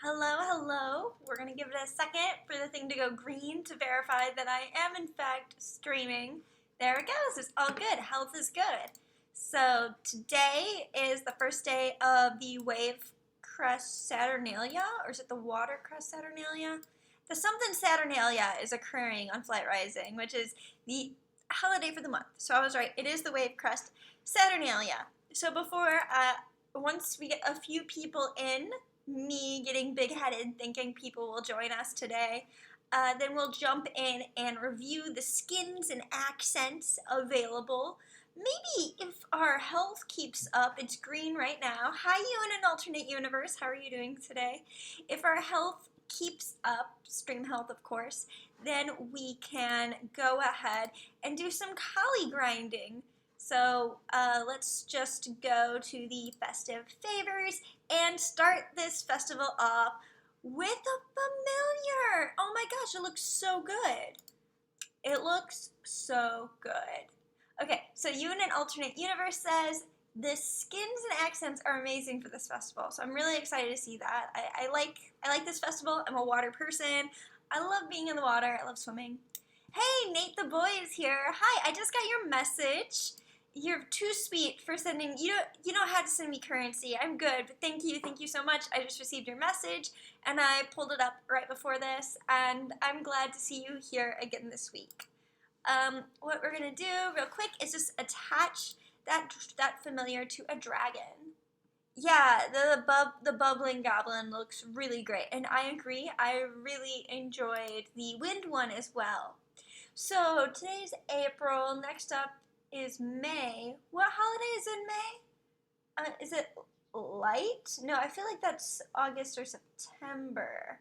Hello, hello. We're going to give it a second for the thing to go green to verify that I am in fact streaming. There it goes. It's all good. Health is good. So today is the first day of the Wavecrest Saturnalia, or is it the Watercrest Saturnalia? The something Saturnalia is occurring on Flight Rising, which is the holiday for the month. So I was right. It is the Wavecrest Saturnalia. So once we get a few people in, me getting big-headed thinking people will join us today, then we'll jump in and review the skins and accents available. Maybe if our health keeps up, it's green right now. Hi, you in an alternate universe. How are you doing today? If our health keeps up, stream health of course, then we can go ahead and do some collie grinding. So let's just go to the festive favors and start this festival off with a familiar. Oh my gosh, it looks so good. It looks so good. Okay, so you in an alternate universe says the skins and accents are amazing for this festival. So I'm really excited to see that. I like this festival. I'm a water person. I love being in the water. I love swimming. Hey, Nate the boy is here. Hi, I just got your message. You're too sweet for sending. You don't have to send me currency. I'm good, but thank you so much. I just received your message, and I pulled it up right before this, and I'm glad to see you here again this week. What we're gonna do real quick is just attach that familiar to a dragon. Yeah, the bubbling goblin looks really great, and I agree. I really enjoyed the wind one as well. So today's April. Next up is May. What holiday is in May? Is it light? No, I feel like that's August or September.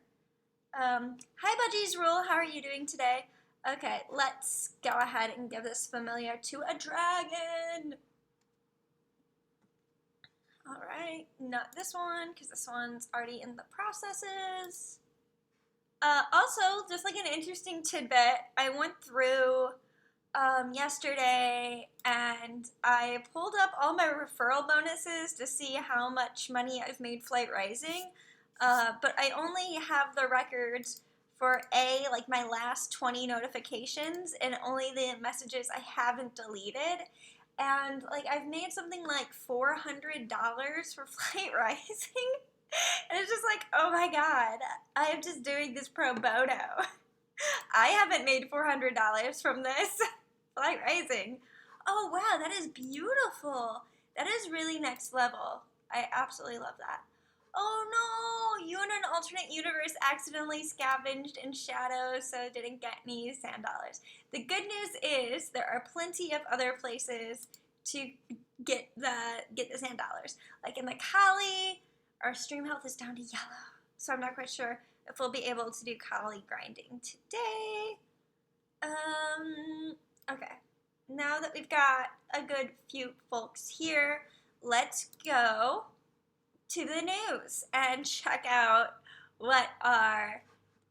Hi, Budgies Rule. How are you doing today? Okay, let's go ahead and give this familiar to a dragon. All right, not this one, because this one's already in the processes. Also, just like an interesting tidbit, I went through yesterday and I pulled up all my referral bonuses to see how much money I've made Flight Rising, but I only have the records for like my last 20 notifications and only the messages I haven't deleted. And like I've made something like $400 for Flight Rising. And it's just like, oh my god, I'm just doing this pro bono. I haven't made $400 from this. Flight Rising. Oh wow, that is beautiful. That is really next level. I absolutely love that. Oh no, you in an alternate universe accidentally scavenged in shadows, so didn't get any sand dollars. The good news is there are plenty of other places to get the sand dollars. Like in the collie, our stream health is down to yellow, so I'm not quite sure if we'll be able to do collie grinding today. Okay, now that we've got a good few folks here, let's go to the news and check out what our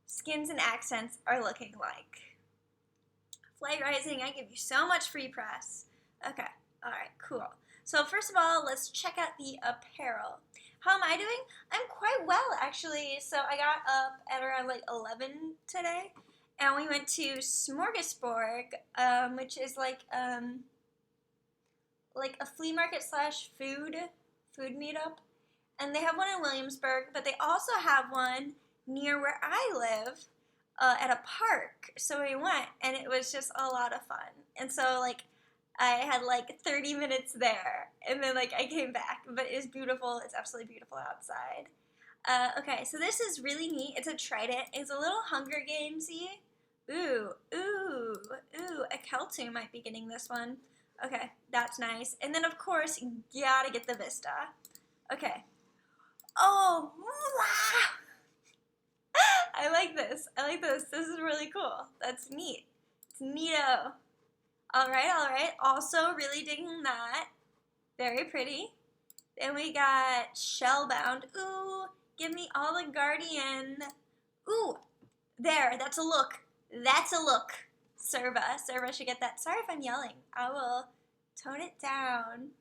skins and accents are looking like. Flight Rising, I give you so much free press. Okay, all right, cool. So first of all, let's check out the apparel. How am I doing? I'm quite well, actually. So I got up at around like 11 today, and we went to Smorgasburg, which is like a flea market / food meetup. And they have one in Williamsburg, but they also have one near where I live at a park. So we went, and it was just a lot of fun. And so like I had like 30 minutes there, and then like I came back. But it was beautiful. It's absolutely beautiful outside. Okay, so this is really neat. It's a trident. It's a little Hunger Gamesy. Ooh, a Keltu might be getting this one. Okay, that's nice. And then, of course, you gotta get the Vista. Okay. Oh, I like this. This is really cool. That's neat. It's neato. All right. Also, really digging that. Very pretty. Then we got Shellbound. Ooh, give me all the Guardian. Ooh, there. That's a look. Serva should get that. Sorry if I'm yelling. I will tone it down.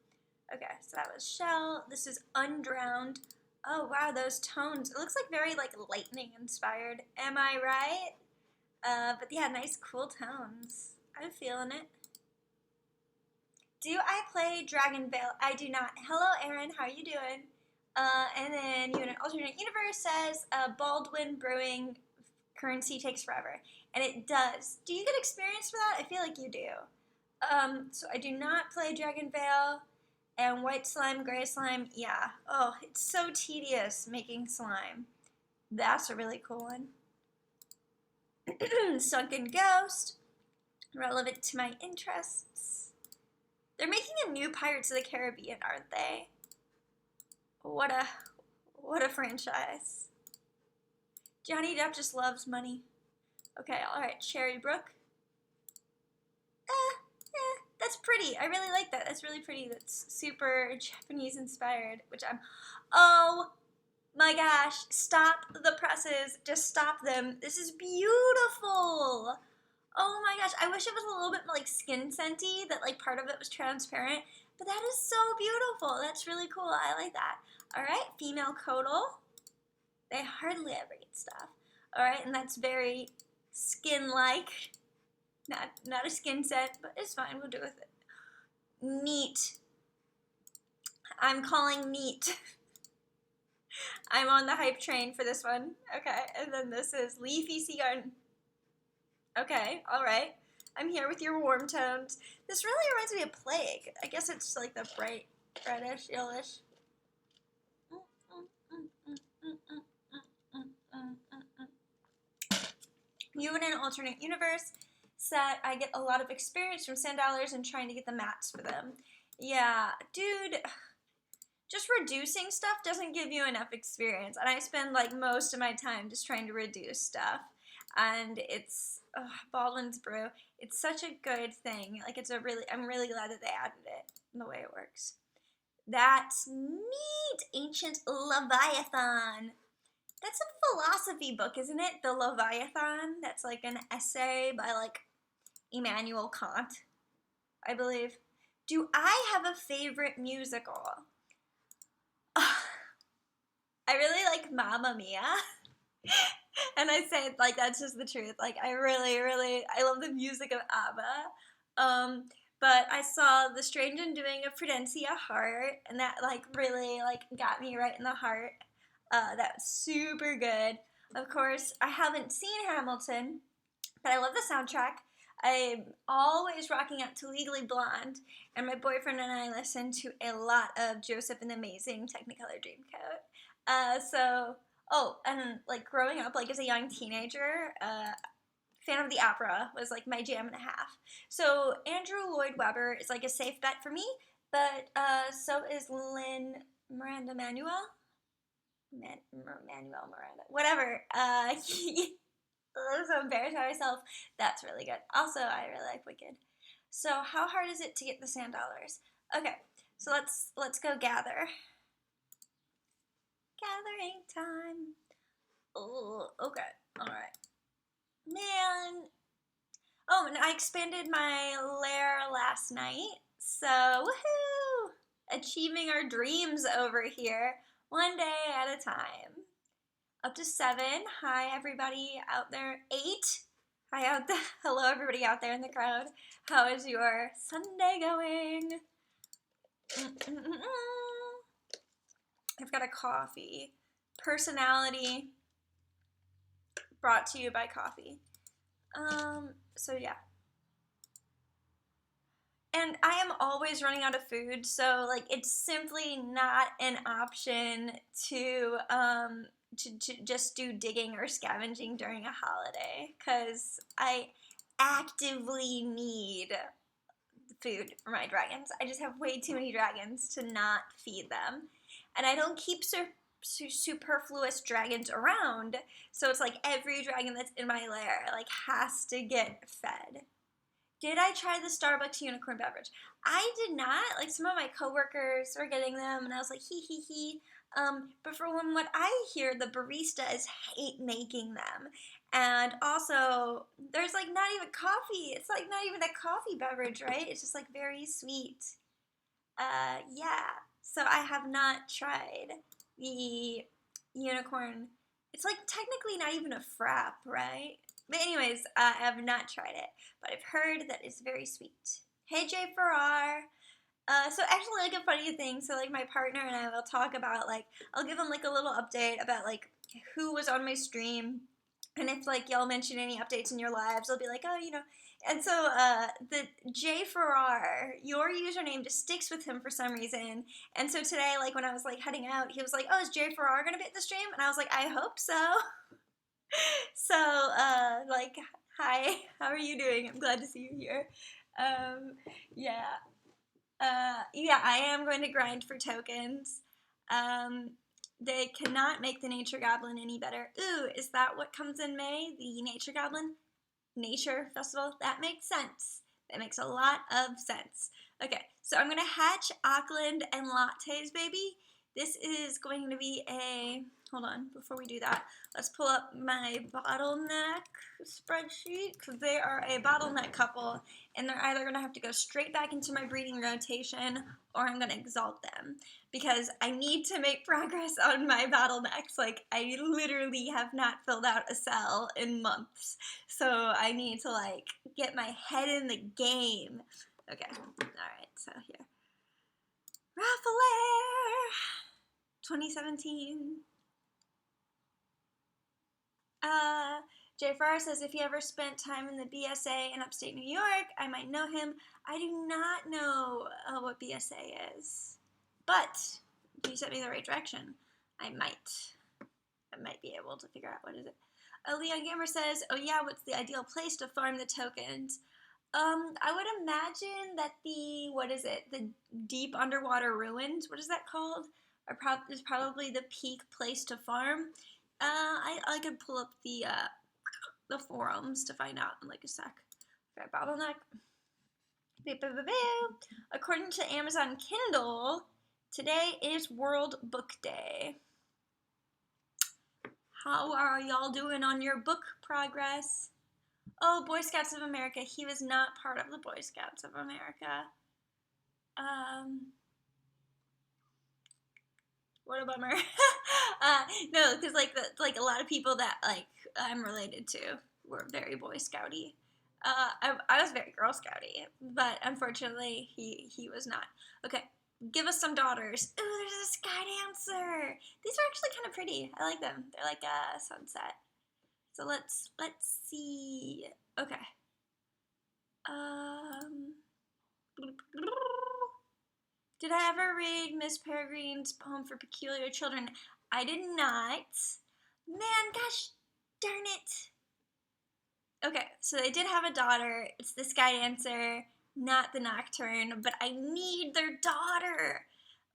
Okay, so that was Shell. This is Undrowned. Oh wow, those tones. It looks like very like lightning inspired. Am I right? But yeah, nice cool tones. I'm feeling it. Do I play Dragon Veil? I do not. Hello, Aaron. How are you doing? And then you in an alternate universe says Baldwin Brewing currency takes forever, and it does. Do you get experience for that? I feel like you do. So I do not play Dragon Veil. And white slime, gray slime, yeah. Oh, it's so tedious making slime. That's a really cool one. Sunken Ghost, relevant to my interests. They're making a new Pirates of the Caribbean, aren't they? What a franchise. Johnny Depp just loves money. Okay, alright, Cherry Brook. That's pretty. I really like that. That's really pretty. That's super Japanese inspired, which I'm, oh my gosh, stop the presses. Just stop them. This is beautiful. Oh my gosh, I wish it was a little bit more like skin scenty, that like part of it was transparent, but that is so beautiful. That's really cool. I like that. All right, female Codal. They hardly ever get stuff. All right, and that's very skin-like. Not a skin set, but it's fine. We'll do with it. Neat. I'm calling neat. I'm on the hype train for this one. Okay, and then this is Leafy Sea Garden. Okay, all right. I'm here with your warm tones. This really reminds me of Plague. I guess it's like the bright, reddish, yellowish. You in an alternate universe said I get a lot of experience from $10 and trying to get the mats for them. Yeah, dude, just reducing stuff doesn't give you enough experience. And I spend like most of my time just trying to reduce stuff. And it's Baldwin's Brew. It's such a good thing. Like I'm really glad that they added it in the way it works. That's neat. Ancient Leviathan. That's a philosophy book, isn't it? The Leviathan. That's like an essay by like Immanuel Kant, I believe. Do I have a favorite musical? I really like Mamma Mia. And I say like that's just the truth. Like I love the music of ABBA. But I saw The Strange Undoing of Prudencia Hart, and that like really like got me right in the heart. That was super good. Of course, I haven't seen Hamilton, but I love the soundtrack. I'm always rocking out to Legally Blonde, and my boyfriend and I listen to a lot of Joseph and the Amazing Technicolor Dreamcoat. And like growing up, like as a young teenager, Fan of the Opera was like my jam and a half. So Andrew Lloyd Webber is like a safe bet for me, but so is Lin Miranda Manuel. Manuel Miranda, whatever. I'm so embarrassed by myself. That's really good. Also, I really like Wicked. So, how hard is it to get the $10? Okay, so let's go gather. Gathering time. Oh, okay, all right. Man. Oh, and I expanded my lair last night. So, woohoo! Achieving our dreams over here, one day at a time. Up to 7. Hi, everybody out there. 8. Hi out there. Hello, everybody out there in the crowd. How is your Sunday going? I've got a coffee. Personality brought to you by coffee. So yeah. And I am always running out of food, so like it's simply not an option to just do digging or scavenging during a holiday, because I actively need food for my dragons. I just have way too many dragons to not feed them, and I don't keep superfluous dragons around, so it's like every dragon that's in my lair like has to get fed. Did I try the Starbucks unicorn beverage? I did not. Like some of my coworkers were getting them, and I was like, hee. But from what I hear, the baristas hate making them. And also, there's like not even coffee. It's like not even a coffee beverage, right? It's just like very sweet. Yeah. So I have not tried the unicorn. It's like technically not even a frap, right? But anyways, I have not tried it, but I've heard that it's very sweet. Hey, Jay Farrar. So actually, like a funny thing, so like my partner and I will talk about like, I'll give him like a little update about like who was on my stream, and if like y'all mention any updates in your lives, I'll be like, oh, you know. And so the Jay Farrar, your username just sticks with him for some reason. And so today, like when I was like heading out, he was like, oh, is Jay Farrar gonna be at the stream? And I was like, I hope so. So like, hi, how are you doing? I'm glad to see you here. Yeah. Yeah, I am going to grind for tokens. They cannot make the Nature Goblin any better. Ooh, is that what comes in May? The Nature Goblin? Nature Festival? That makes sense. That makes a lot of sense. Okay, so I'm going to hatch Auckland and Lattes, baby. This is going to be a... Hold on, before we do that, let's pull up my bottleneck spreadsheet, because they are a bottleneck couple, and they're either going to have to go straight back into my breeding rotation, or I'm going to exalt them, because I need to make progress on my bottlenecks. Like, I literally have not filled out a cell in months, so I need to, like, get my head in the game. Okay, alright, so here. Raffalair! 2017. Jay Farrar says, if he ever spent time in the BSA in upstate New York, I might know him. I do not know what BSA is. But if you set me the right direction, I might be able to figure out what is it. Leon Gamer says, oh yeah, what's the ideal place to farm the tokens? I would imagine that the deep underwater ruins, what is that called? Is probably the peak place to farm. I could pull up the forums to find out in like a sec. Okay, bottleneck. According to Amazon Kindle, today is World Book Day. How are y'all doing on your book progress? Oh, Boy Scouts of America. He was not part of the Boy Scouts of America. What a bummer. No, because like a lot of people that like I'm related to were very Boy Scouty. I was very Girl Scouty, but unfortunately he was not. Okay, give us some daughters. Ooh, there's a sky dancer. These are actually kind of pretty. I like them. They're like a sunset. So let's see. Okay. Did I ever read Miss Peregrine's Poem for Peculiar Children? I did not. Man, gosh darn it. Okay, so they did have a daughter. It's the Sky Dancer, not the Nocturne, but I need their daughter.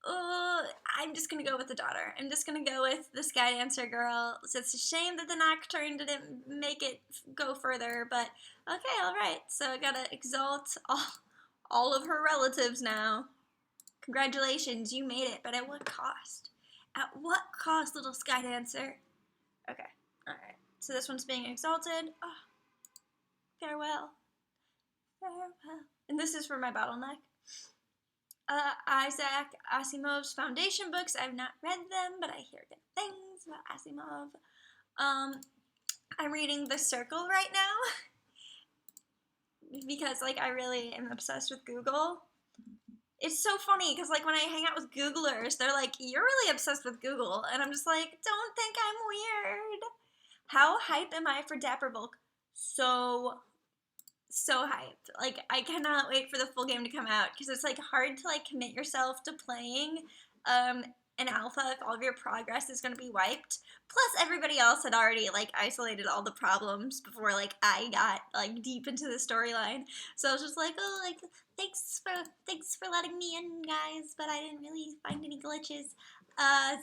Oh, I'm just going to go with the daughter. I'm just going to go with the Sky Dancer girl. So it's a shame that the Nocturne didn't make it go further, but okay, alright. So I gotta exalt all of her relatives now. Congratulations, you made it, but at what cost? At what cost, little Sky Dancer? Okay, alright. So this one's being exalted. Oh, farewell. Farewell. And this is for my bottleneck. Isaac Asimov's Foundation books. I've not read them, but I hear good things about Asimov. I'm reading The Circle right now because like I really am obsessed with Google. It's so funny because like when I hang out with Googlers, they're like, "You're really obsessed with Google," and I'm just like, "Don't think I'm weird." How hype am I for Dapper Volk? So hyped. Like, I cannot wait for the full game to come out, because it's, like, hard to, like, commit yourself to playing, an alpha if all of your progress is going to be wiped. Plus, everybody else had already, like, isolated all the problems before, like, I got, like, deep into the storyline. So I was just like, oh, like, thanks for letting me in, guys, but I didn't really find any glitches.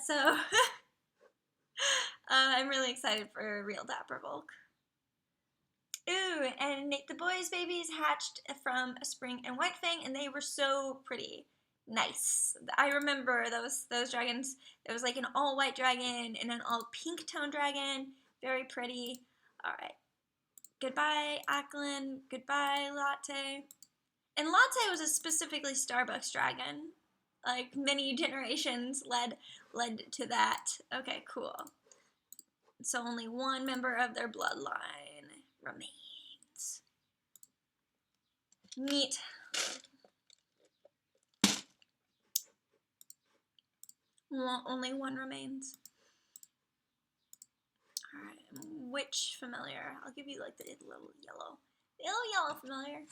So, I'm really excited for Real Dapper Volk. Ooh, and Nate the Boy's babies hatched from a spring and white fang, and they were so pretty. Nice. I remember those dragons. There was like an all white dragon and an all pink tone dragon. Very pretty. Alright. Goodbye, Auckland. Goodbye, Latte. And Latte was a specifically Starbucks dragon. Like, many generations led led to that. Okay, cool. So only one member of their bloodline remains. Neat. Well, only one remains. Alright, which familiar? I'll give you like the little yellow familiar.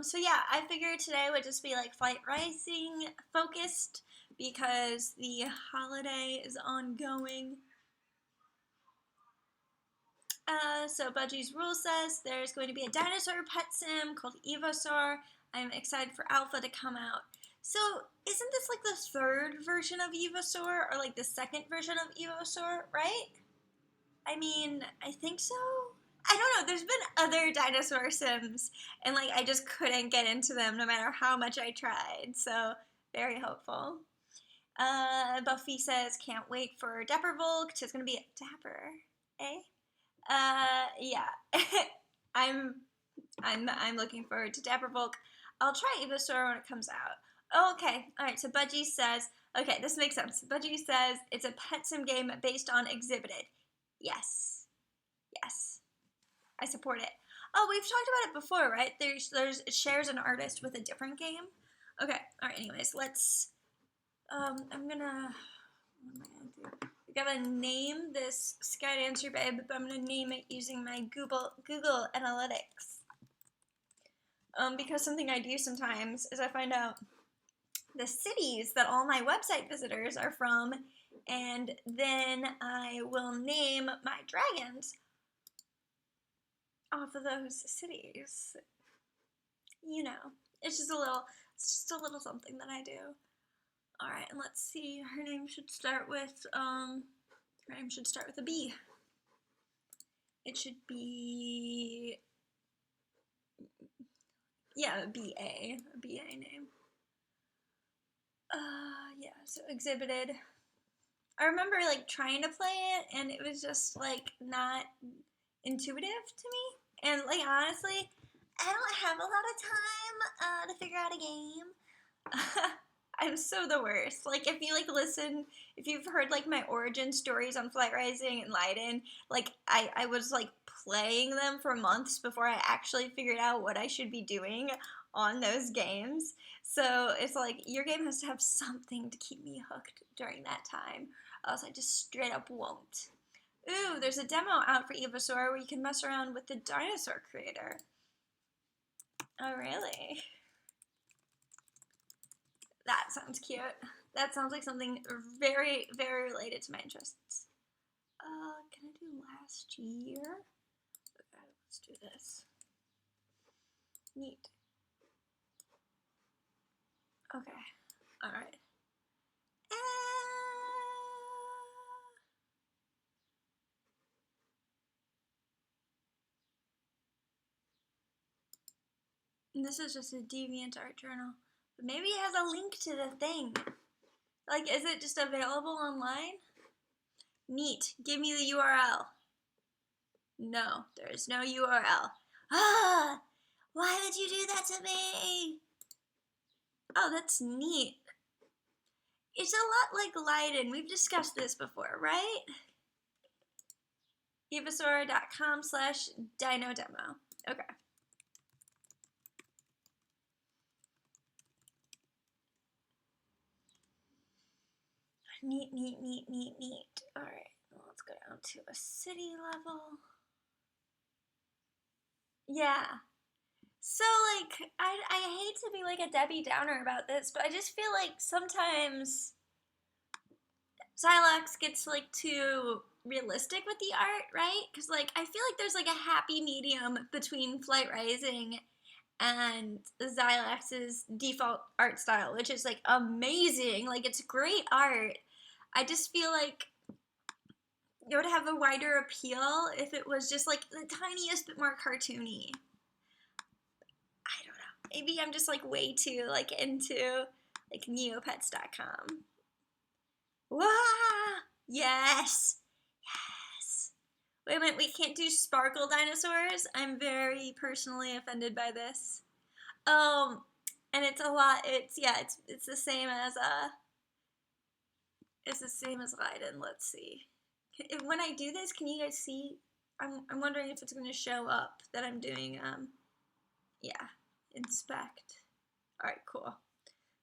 So yeah, I figured today would just be like Flight Rising focused because the holiday is ongoing. So Budgie's Rule says there's going to be a dinosaur pet sim called Evosaur. I'm excited for Alpha to come out. So isn't this like the third version of Evosaur or like the second version of Evosaur, right? I mean, I think so. I don't know. There's been other dinosaur sims, and like I just couldn't get into them no matter how much I tried. So very hopeful. Buffy says can't wait for Dapper Volk. It's gonna be a Dapper, eh? Yeah. I'm looking forward to Dapper Volk. I'll try Evosaur when it comes out. Oh, okay. All right. So Budgie says, okay, this makes sense. Budgie says it's a pet sim game based on Exhibited. Yes. Yes. I support it. Oh, we've talked about it before, right? It shares an artist with a different game. Okay. All right. Anyways, let's. What am I gonna do? I gotta name this Sky Dancer Babe, but I'm gonna name it using my Google Analytics. Because something I do sometimes is I find out the cities that all my website visitors are from, and then I will name my dragons off of those cities. You know, it's just a little something that I do. All right, and let's see. Her name should start with a B. It should be, yeah, a BA name. Yeah, so Exhibited. I remember like trying to play it and it was just like not intuitive to me. And like honestly, I don't have a lot of time to figure out a game. I'm so the worst. Like if you've heard like my origin stories on Flight Rising and Leiden, like I was like playing them for months before I actually figured out what I should be doing on those games. So it's like your game has to have something to keep me hooked during that time, else I just straight up won't. Ooh, there's a demo out for Evosaur where you can mess around with the dinosaur creator. Oh, really? That sounds cute. That sounds like something very, very related to my interests. Can I do last year? Okay, let's do this. Neat. Okay. All right. This is just a DeviantArt journal. But maybe it has a link to the thing. Like, is it just available online? Neat. Give me the URL. No, there is no URL. Ah! Why did you do that to me? Oh, that's neat. It's a lot like Leiden. We've discussed this before, right? Evosaur.com/dinodemo. Okay. Neat. All right, let's go down to a city level. Yeah. So, like, I hate to be like a Debbie Downer about this, but I just feel like sometimes Xylox gets like too realistic with the art, right? Because like I feel like there's like a happy medium between Flight Rising and Xylox's default art style, which is like amazing. Like it's great art. I just feel like it would have a wider appeal if it was just like the tiniest bit more cartoony. I don't know. Maybe I'm just like way too like into like neopets.com. Wow! Yes! Yes! Wait a minute, we can't do sparkle dinosaurs? I'm very personally offended by this. And it's a lot, it's the same as, is the same as Leiden. Let's see. When I do this, can you guys see? I'm wondering if it's going to show up that I'm doing, yeah, inspect. All right, cool.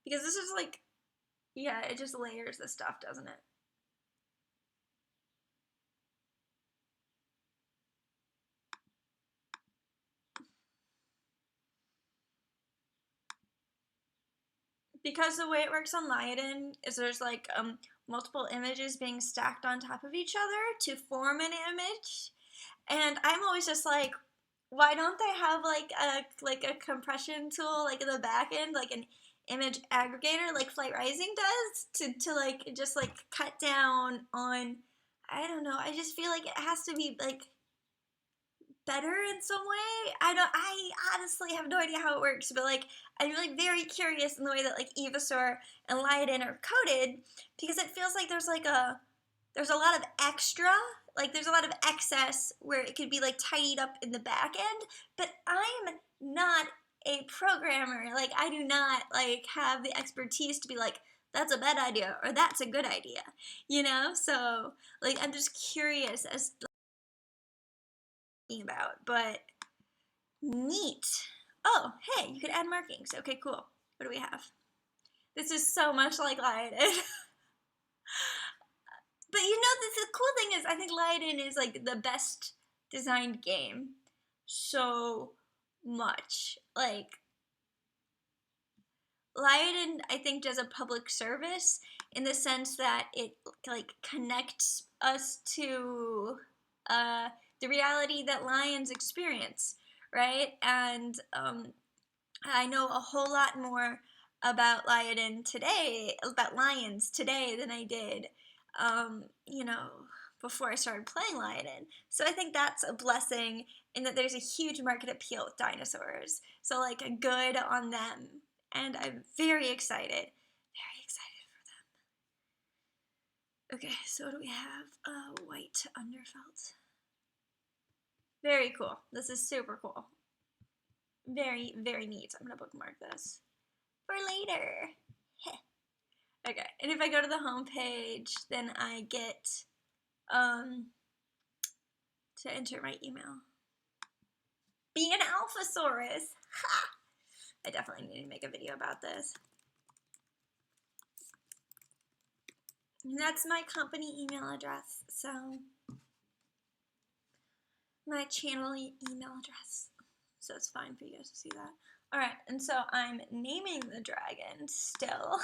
Because this is like, yeah, it just layers the stuff, doesn't it? Because the way it works on Leiden is there's like multiple images being stacked on top of each other to form an image, and I'm always just like, why don't they have like a compression tool like in the back end, like an image aggregator like Flight Rising does to like just like cut down on, I don't know, I just feel like it has to be like better in some way. I honestly have no idea how it works, but like I'm like very curious in the way that like Evasaur and Leiden are coded, because it feels like there's a lot of extra, like there's a lot of excess where it could be like tidied up in the back end, but I'm not a programmer. Like I do not like have the expertise to be like, that's a bad idea or that's a good idea, you know? So like I'm just curious as to about, but neat. Oh, hey, you could add markings. Okay, cool. What do we have? This is so much like Leiden. But you know, the cool thing is, I think Leiden is like the best designed game. So much. Like, Leiden, I think, does a public service in the sense that it like connects us to the reality that lions experience, right? And I know a whole lot more about lions today than I did, you know, before I started playing Leiden. So I think that's a blessing in that there's a huge market appeal with dinosaurs. So like good on them. And I'm very excited. Very excited for them. Okay, so what do we have? White underfelt. Very cool. This is super cool. Very, very neat. I'm gonna bookmark this for later. Okay, and if I go to the home page, then I get to enter my email. Be an Alphasaurus. Ha! I definitely need to make a video about this. And that's my company email address, so my channel email address. So it's fine for you guys to see that. Alright, and so I'm naming the dragon still.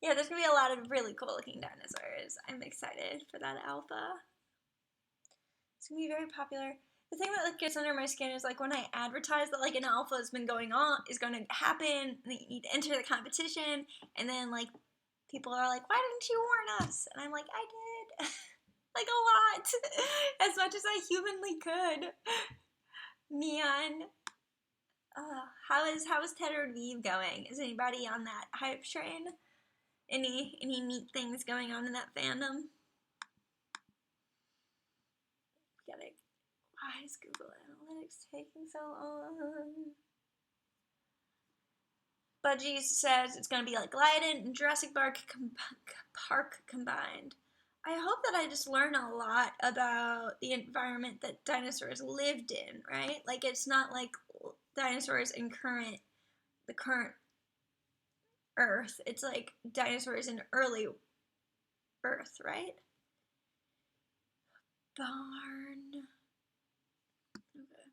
Yeah, there's gonna be a lot of really cool looking dinosaurs. I'm excited for that alpha. It's gonna be very popular. The thing that like gets under my skin is like when I advertise that like an alpha has been going on, is going to happen, and that you need to enter the competition, and then like people are like, why didn't you warn us? And I'm like, I did. Like a lot. As much as I humanly could. Man. How is Tethered Weave going? Is anybody on that hype train? Any neat things going on in that fandom? Why is Google Analytics taking so long? Budgie says it's going to be like Leiden and Jurassic Park combined. I hope that I just learn a lot about the environment that dinosaurs lived in, right? Like it's not like dinosaurs in the current Earth. It's like dinosaurs in early Earth, right? Barn. Okay.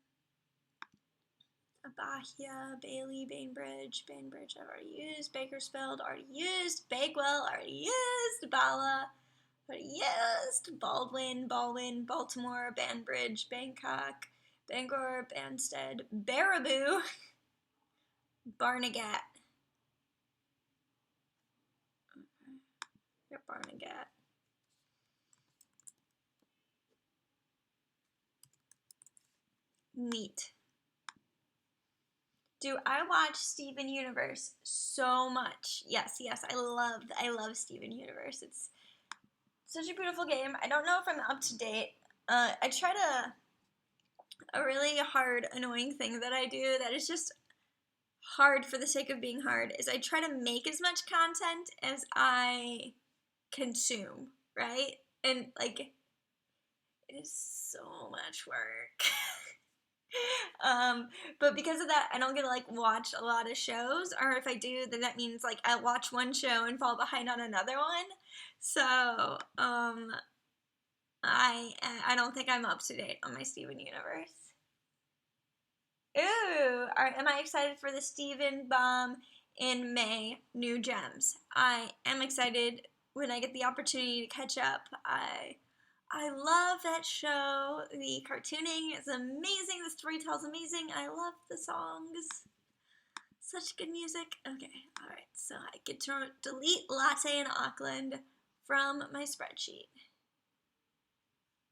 Abahia, Bailey, Bainbridge, I've already used. Bakersfield, already used. Bakewell, already used. Bala, already used. Baldwin, Baltimore, Banbridge, Bangkok, Bangor, Banstead, Baraboo, Barnegat. Okay. Yep, Barnegat. Neat. Do I watch Steven Universe so much? Yes, I love Steven Universe. It's such a beautiful game. I don't know if I'm up to date. I tried a really hard, annoying thing that I do that is just, hard for the sake of being hard is I try to make as much content as I consume, right? And like, it is so much work. But because of that, I don't get to like watch a lot of shows, or if I do, then that means like I watch one show and fall behind on another one. So, I don't think I'm up to date on my Steven universe. Ooh, am I excited for the Steven Bomb in May new gems? I am excited when I get the opportunity to catch up. I love that show. The cartooning is amazing. The storytell's amazing. I love the songs. Such good music. Okay, alright, so I get to delete Latte and Auckland from my spreadsheet.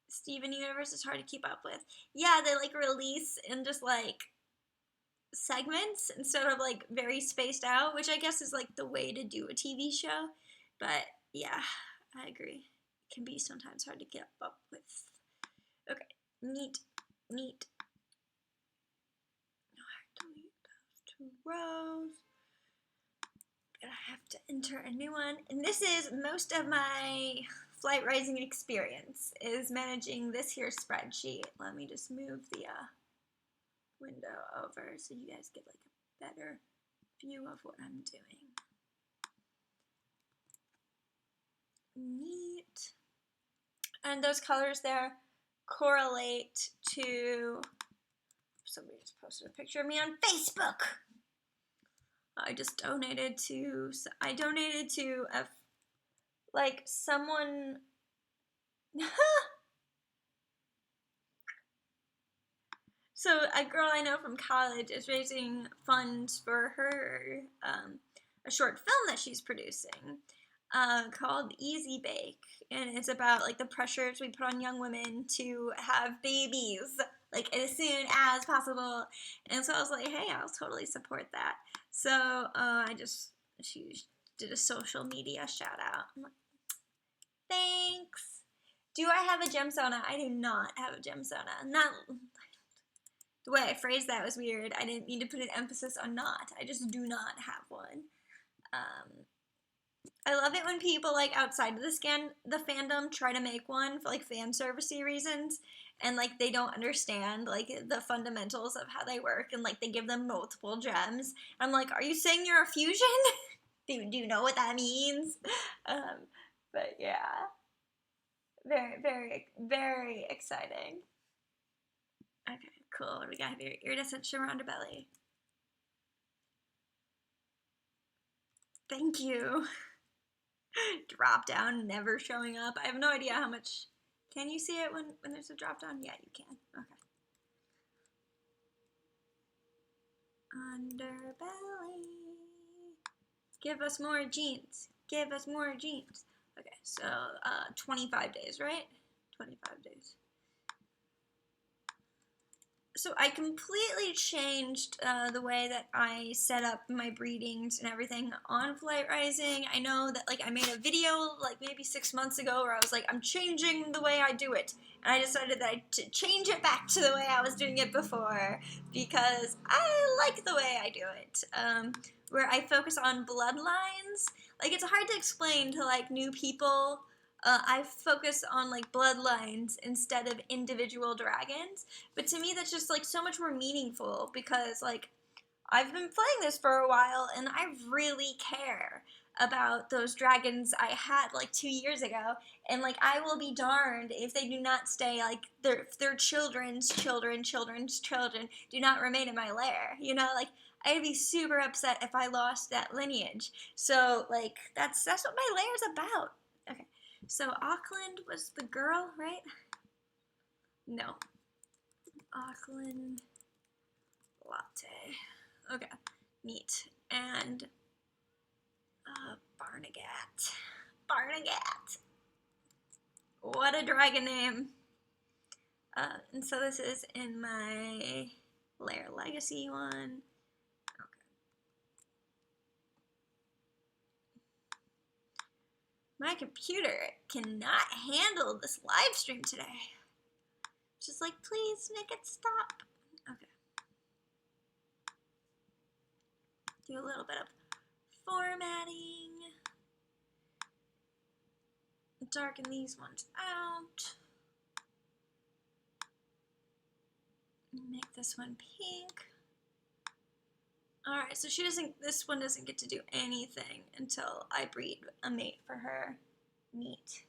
Steven Universe is hard to keep up with. Yeah, they like release in just like segments instead of like very spaced out, which I guess is like the way to do a TV show. But yeah, I agree. It can be sometimes hard to keep up with. Okay, neat. Delete those 2 rows. I have to enter a new one. And this is most of my flight rising experience, is managing this here spreadsheet. Let me just move the window over so you guys get like a better view of what I'm doing. Neat. And those colors there correlate to, somebody just posted a picture of me on Facebook. I donated to like someone. So a girl I know from college is raising funds for her a short film that she's producing called Easy Bake, and it's about like the pressures we put on young women to have babies like as soon as possible. And so I was like, hey, I'll totally support that. So she did a social media shout out. I'm like, thanks. Do I have a gemsona? I do not have a gemsona. Not the way I phrased that was weird. I didn't mean to put an emphasis on not. I just do not have one. I love it when people like outside of the fandom try to make one for like fan servicey reasons, and like they don't understand like the fundamentals of how they work, and like they give them multiple gems. I'm like, are you saying you're a fusion? do you know what that means? But yeah, very exciting. Okay, cool. What do we got here? Iridescent shimmer underbelly. Thank you. Drop down never showing up. I have no idea how much. Can you see it when there's a drop down? Yeah, you can. Okay. Underbelly. Give us more jeans. Give us more jeans. Okay, so 25 days, right? 25 days. So I completely changed the way that I set up my breedings and everything on Flight Rising. I know that like I made a video like maybe 6 months ago where I was like, I'm changing the way I do it. And I decided that I'd change it back to the way I was doing it before because I like the way I do it. Where I focus on bloodlines. Like it's hard to explain to like new people. I focus on like bloodlines instead of individual dragons, but to me that's just like so much more meaningful because like I've been playing this for a while and I really care about those dragons I had like 2 years ago, and like I will be darned if they do not stay, like their children's children do not remain in my lair, you know, like I'd be super upset if I lost that lineage. So like that's what my lair's about. Okay. So Auckland was the girl, right? No. Auckland latte. Okay, neat. And Barnegat. Barnegat. What a dragon name. And so this is in my Lair Legacy one. My computer cannot handle this live stream today. Just like, please make it stop. Okay. Do a little bit of formatting. Darken these ones out. Make this one pink. Alright, so this one doesn't get to do anything until I breed a mate for her. Neat.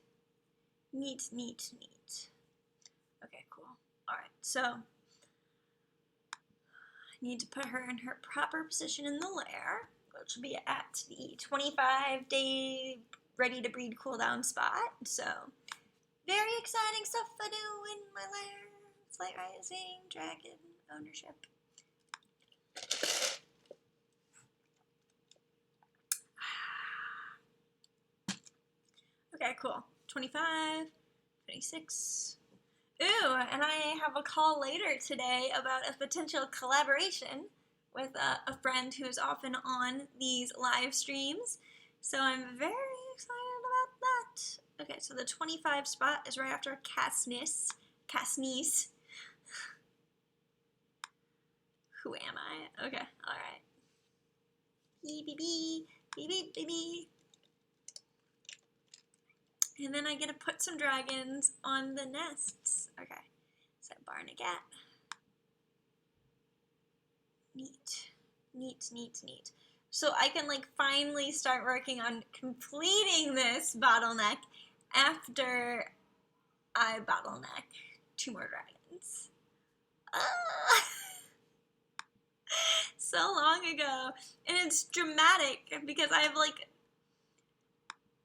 Neat, neat, neat. Okay, cool. Alright, so I need to put her in her proper position in the lair, which will be at the 25-day ready to breed cooldown spot. So, very exciting stuff to do in my lair. Slight Rising, Dragon, ownership. Okay, cool. 25, 26. Ooh, and I have a call later today about a potential collaboration with a friend who's often on these live streams. So I'm very excited about that. Okay, so the 25 spot is right after Casnice. Who am I? Okay, alright. Beep. And then I get to put some dragons on the nests. Okay, so Barnegat. Neat. So I can like finally start working on completing this bottleneck after I bottleneck 2 more dragons. So long ago. And it's dramatic because I have like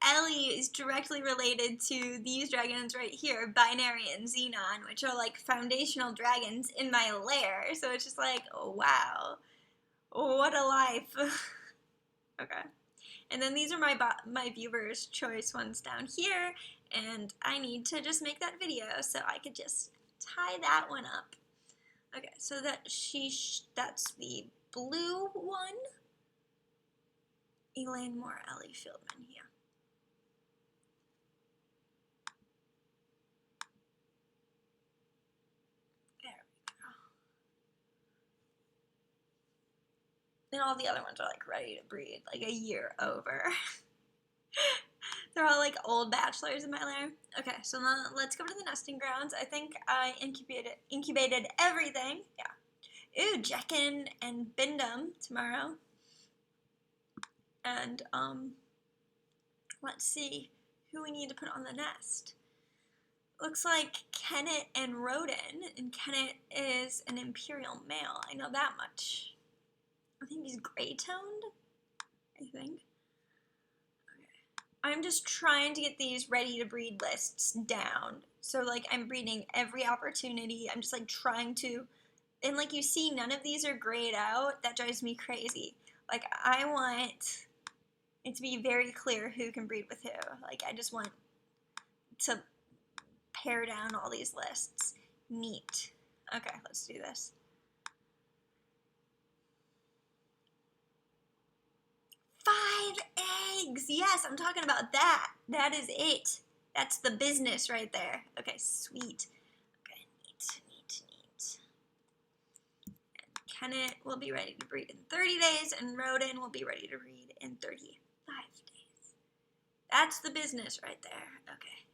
Ellie is directly related to these dragons right here, Binary and Xenon, which are like foundational dragons in my lair. So it's just like, oh, wow, what a life. Okay. And then these are my viewers' choice ones down here, and I need to just make that video, so I could just tie that one up. Okay, so that's the blue one. Elaine Moore, Ellie Fieldman here. And all the other ones are like ready to breed, like a year over. They're all like old bachelors in my lair. Okay, so now let's go to the nesting grounds. I think I incubated everything. Yeah. Ooh, Jekin and Bindum tomorrow. And let's see who we need to put on the nest. Looks like Kenneth and Rodin, and Kenneth is an imperial male. I know that much. I think he's gray-toned, I think. Okay. I'm just trying to get these ready-to-breed lists down. So, like, I'm breeding every opportunity. I'm just, like, trying to... And, like, you see, none of these are grayed out. That drives me crazy. Like, I want it to be very clear who can breed with who. Like, I just want to pare down all these lists. Neat. Okay, let's do this. 5 eggs! Yes, I'm talking about that. That is it. That's the business right there. Okay, sweet. Okay, neat. And Kenneth will be ready to breed in 30 days, and Rodin will be ready to breed in 35 days. That's the business right there. Okay.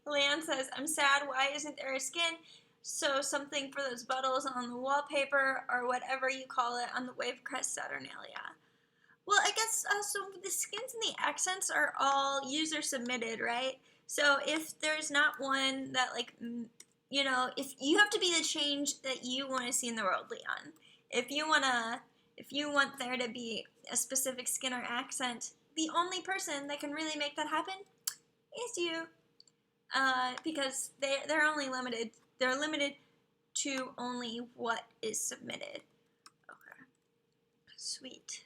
Leanne says, I'm sad, why isn't there a skin? So something for those bottles on the wallpaper, or whatever you call it, on the Wavecrest Saturnalia. Well, I guess, so the skins and the accents are all user submitted, right? So if there's not one that, like, you know, if you have to be the change that you want to see in the world, Leon. If you want there to be a specific skin or accent, the only person that can really make that happen is you. Because they're only limited. They're limited to only what is submitted. Okay. Sweet.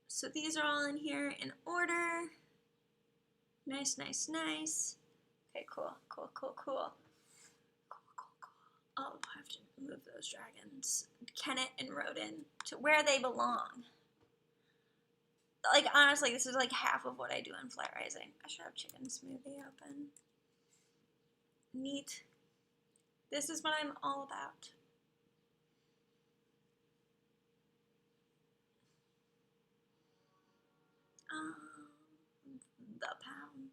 So these are all in here in order. Nice. Okay, cool. Oh, I have to move those dragons, Kenneth and Rodin, to where they belong. like, honestly, this is like half of what I do in flat rising. I should have chicken smoothie open. Neat. This is what I'm all about. The pound.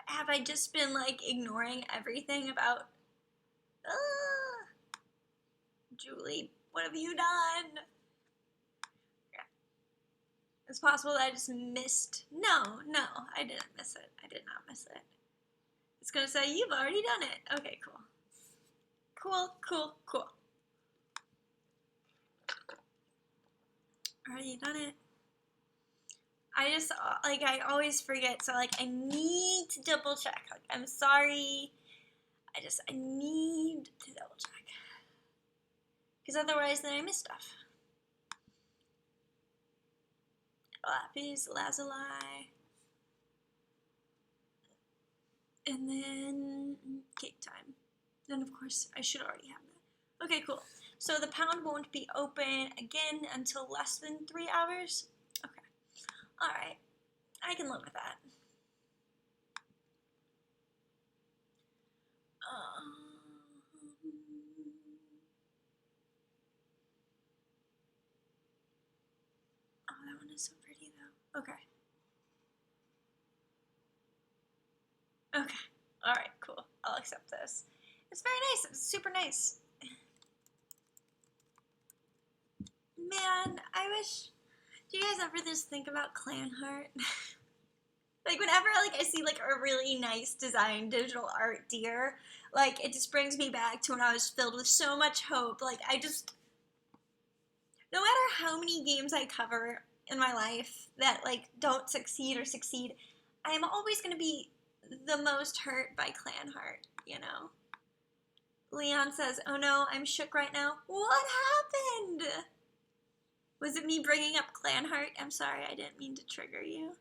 Have I just been like ignoring everything about Julie, what have you done? Yeah. It's possible that I just missed. No, I didn't miss it. I did not miss it. It's gonna say you've already done it. Okay, cool. Cool. Already done it. I just, like, I always forget, so, like, I need to double check. Like, I'm sorry. I need to double check. Because otherwise, then I miss stuff. Lapis lazuli. And then cake time. Then, of course, I should already have that. Okay, cool. So the pound won't be open again until less than 3 hours? Okay. Alright. I can live with that. Oh, that one is so pretty, though. Okay. Alright, cool. I'll accept this. It's very nice. It's super nice. Man, I wish... Do you guys ever just think about clan art? Like, whenever, like, I see, like, a really nice designed digital art deer, like, it just brings me back to when I was filled with so much hope. Like, I just... No matter how many games I cover in my life that, like, don't succeed or succeed, I am always going to be the most hurt by clan art, you know? Leon says, oh no, I'm shook right now. What happened? Was it me bringing up clan heart? I'm sorry, I didn't mean to trigger you.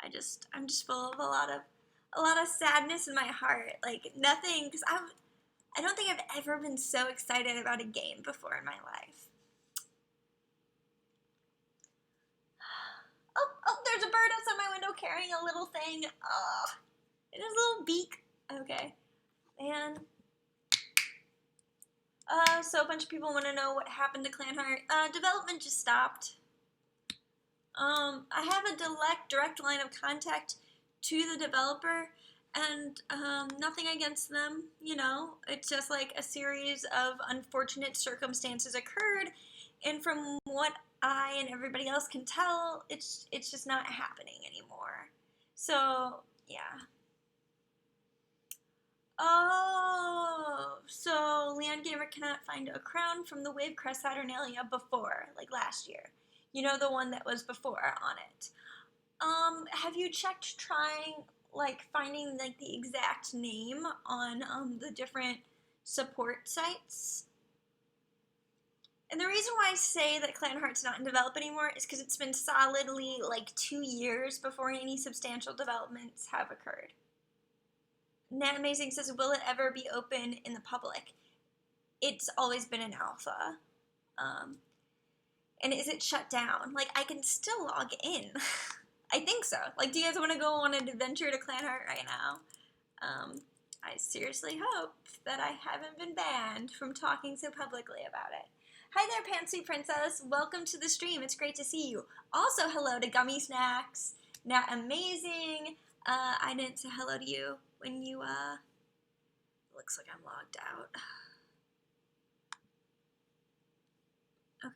I'm just full of a lot of sadness in my heart. Like, nothing, because I don't think I've ever been so excited about a game before in my life. Oh, there's a bird outside my window carrying a little thing. Oh, it has a little beak. Okay. And, so a bunch of people want to know what happened to Clan Heart. Development just stopped. I have a direct line of contact to the developer, and nothing against them, you know. It's just like a series of unfortunate circumstances occurred, and from what I and everybody else can tell, it's just not happening anymore. So, yeah. Oh, so Leon Gamer cannot find a crown from the Wavecrest Saturnalia before, like last year. You know, the one that was before on it. Have you checked trying, like, finding, like, the exact name on, the different support sites? And the reason why I say that Clan Heart's not in develop anymore is because it's been solidly, like, 2 years before any substantial developments have occurred. Nat Amazing says, will it ever be open in the public? It's always been an alpha. And is it shut down? Like, I can still log in. I think so. Like, do you guys want to go on an adventure to Clan Heart right now? I seriously hope that I haven't been banned from talking so publicly about it. Hi there, Pantsuit Princess. Welcome to the stream. It's great to see you. Also, hello to Gummy Snacks. Nat Amazing. I didn't say hello to you when you, looks like I'm logged out. Okay.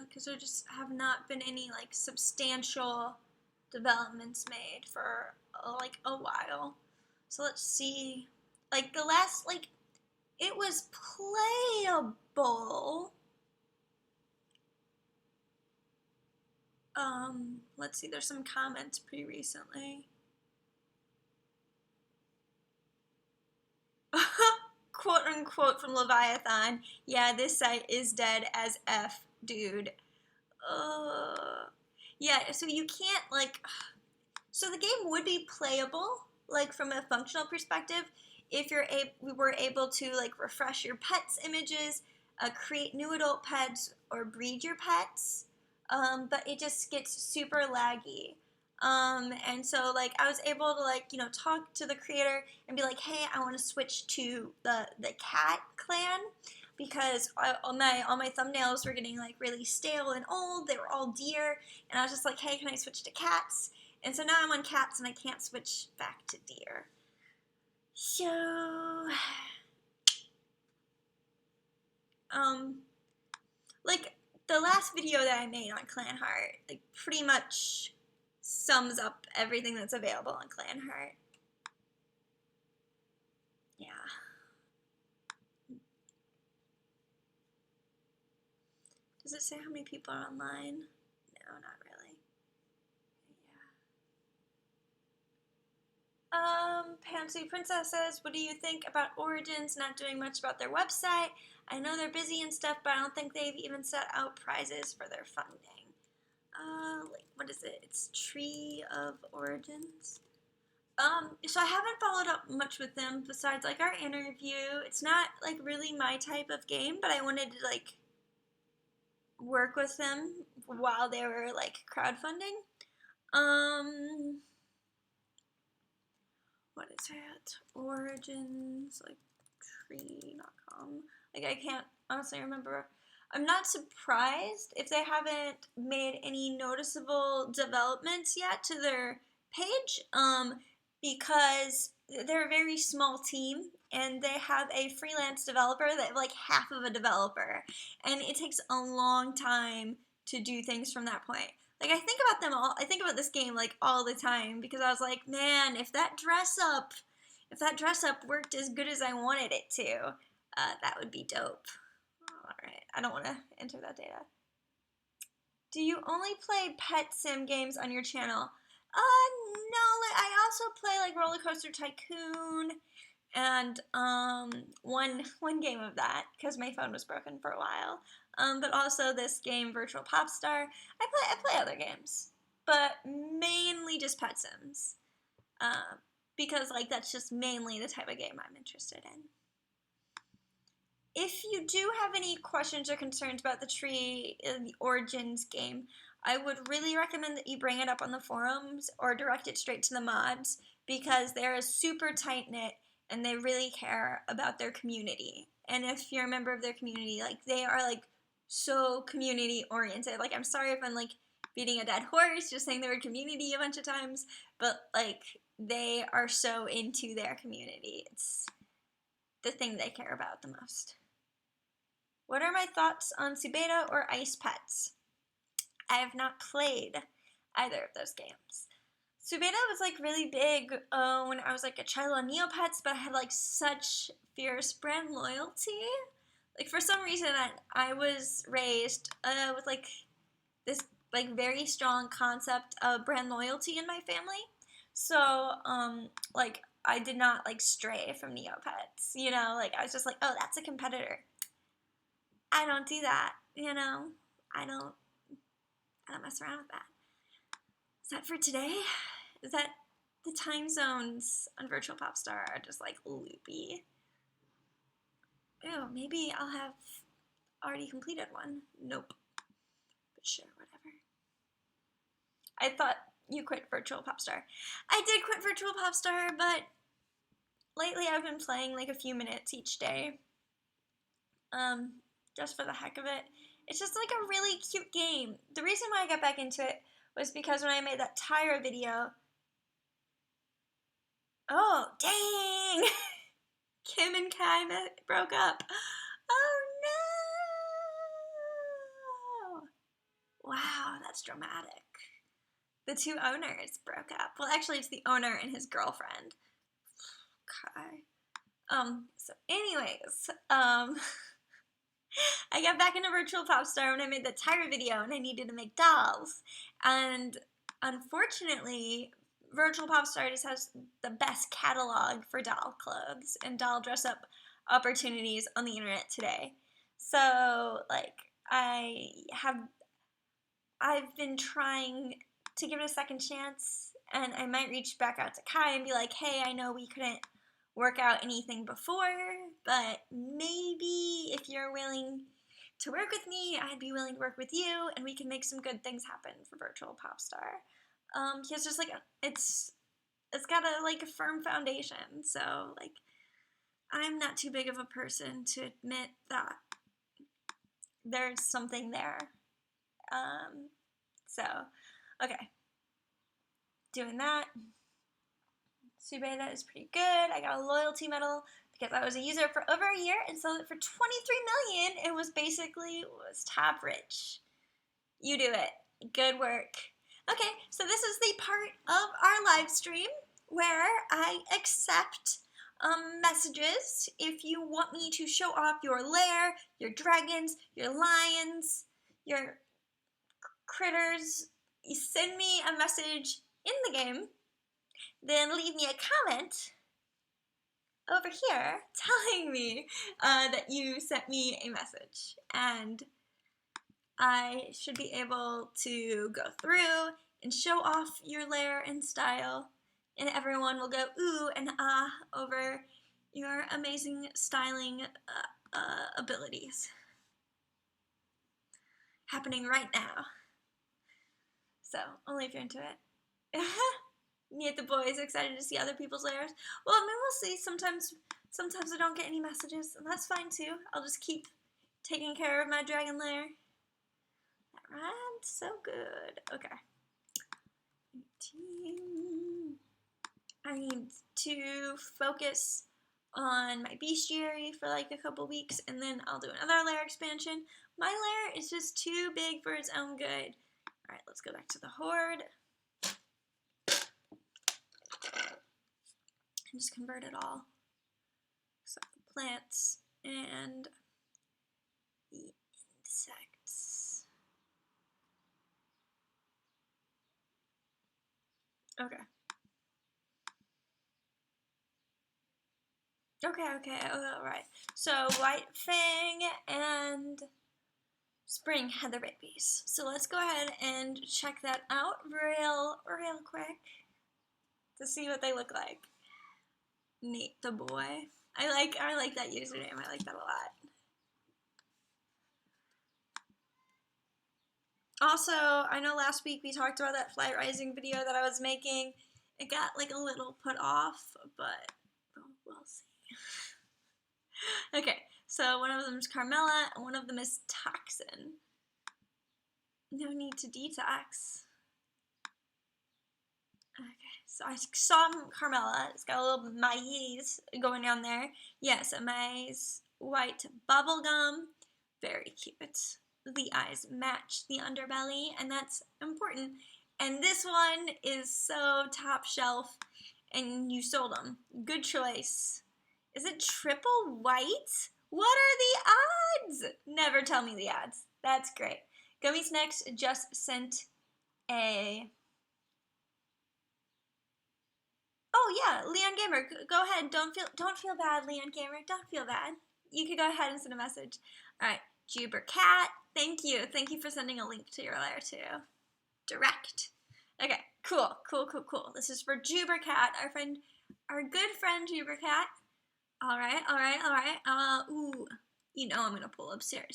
Because there just have not been any, like, substantial developments made for, like, a while. So let's see. Like, the last, like, it was playable. Let's see, there's some comments pretty recently. Quote unquote from Leviathan, yeah, this site is dead as F, dude. Yeah, so you can't, like, so the game would be playable, like, from a functional perspective, if we were able to, like, refresh your pet's images, create new adult pets, or breed your pets, but it just gets super laggy. And so, like, I was able to, like, you know, talk to the creator and be like, hey, I want to switch to the cat clan, because all my thumbnails were getting, like, really stale and old. They were all deer, and I was just like, hey, can I switch to cats? And so now I'm on cats, and I can't switch back to deer. So, like, the last video that I made on Clan Heart, like, pretty much sums up everything that's available on Clan Heart. Yeah. Does it say how many people are online? No, not really. Yeah. Pansy Princess says, what do you think about Origins not doing much about their website? I know they're busy and stuff, but I don't think they've even set out prizes for their funding. Like, what is it? It's Tree of Origins. So I haven't followed up much with them besides, like, our interview. It's not, like, really my type of game, but I wanted to, like, work with them while they were, like, crowdfunding. What is it? Origins, like, tree.com. Like, I can't honestly remember. I'm not surprised if they haven't made any noticeable developments yet to their page, because they're a very small team, and they have a freelance developer that, like, half of a developer, and it takes a long time to do things from that point. Like, I think about this game, like, all the time, because I was like, man, if that dress up worked as good as I wanted it to, that would be dope. Alright, I don't want to enter that data. Do you only play pet sim games on your channel? No, like, I also play, like, Roller Coaster Tycoon, and, one game of that, because my phone was broken for a while, but also this game, Virtual Popstar. I play other games, but mainly just pet sims, because, like, that's just mainly the type of game I'm interested in. If you do have any questions or concerns about the Tree in the Origins game, I would really recommend that you bring it up on the forums or direct it straight to the mods, because they're super tight-knit and they really care about their community. And if you're a member of their community, like, they are, like, so community-oriented. Like, I'm sorry if I'm, like, beating a dead horse, just saying the word community a bunch of times, but, like, they are so into their community. It's the thing they care about the most. What are my thoughts on Subeda or Ice Pets? I have not played either of those games. Subeda was, like, really big when I was, like, a child on Neopets, but I had, like, such fierce brand loyalty. Like, for some reason, I was raised with, like, this, like, very strong concept of brand loyalty in my family. So, like, I did not, like, stray from Neopets, you know? Like, I was just like, oh, that's a competitor. I don't do that, you know? I don't mess around with that. Is that for today? Is that the time zones on Virtual Popstar are just, like, loopy? Ew, maybe I'll have already completed one. Nope. But sure, whatever. I thought you quit Virtual Popstar. I did quit Virtual Popstar, but lately I've been playing, like, a few minutes each day. Just for the heck of it. It's just, like, a really cute game. The reason why I got back into it was because when I made that Tyra video... Oh, dang! Kim and Kai broke up. Oh, no! Wow, that's dramatic. The two owners broke up. Well, actually, it's the owner and his girlfriend. Okay. So anyways, I got back into Virtual Popstar when I made the Tyra video and I needed to make dolls. And unfortunately, Virtual Popstar just has the best catalog for doll clothes and doll dress-up opportunities on the internet today. So, like, I have I've been trying to give it a second chance, and I might reach back out to Kai and be like, hey, I know we couldn't work out anything before, but maybe if you're willing to work with me, I'd be willing to work with you, and we can make some good things happen for Virtual Popstar. Because just like it's got a firm foundation, so like I'm not too big of a person to admit that there's something there. So okay, doing that. Subeda is pretty good. I got a loyalty medal because I was a user for over a year and sold it for 23 million. It was top rich. You do it. Good work. Okay, so this is the part of our live stream where I accept messages. If you want me to show off your lair, your dragons, your lions, your critters, you send me a message in the game, then leave me a comment over here telling me that you sent me a message, and I should be able to go through and show off your lair and style, and everyone will go ooh and ah over your amazing styling abilities happening right now. So only if you're into it. Me at the boys, excited to see other people's lairs. Well, I mean, we'll see. Sometimes I don't get any messages, and that's fine too. I'll just keep taking care of my dragon lair. Alright, so good. Okay. 18. I need to focus on my bestiary for like a couple weeks, and then I'll do another lair expansion. My lair is just too big for its own good. Alright, let's go back to the horde. And just convert it all. So the plants and the insects. Okay. Okay, alright. So White Fang and Spring had their babies. So let's go ahead and check that out real quick to see what they look like. Nate the boy. I like that username. I like that a lot. Also, I know last week we talked about that Fly Rising video that I was making. It got like a little put off, but we'll see. Okay, so one of them is Carmella and one of them is Toxin. No need to detox. Okay, so I saw Carmella. It's got a little maze going down there. Yes, a maze. White bubblegum. Very cute. The eyes match the underbelly, and that's important. And this one is so top shelf, and you sold them. Good choice. Is it triple white? What are the odds? Never tell me the odds. That's great. Gummies Next just sent a... Oh yeah, Leon Gamer, go ahead. Don't feel bad, Leon Gamer. Don't feel bad. You could go ahead and send a message. All right, Juber Cat. Thank you. Thank you for sending a link to your lair too. Direct. Okay, cool. This is for Juber Cat, our good friend Juber Cat. All right. Ooh, you know I'm gonna pull up Cierne,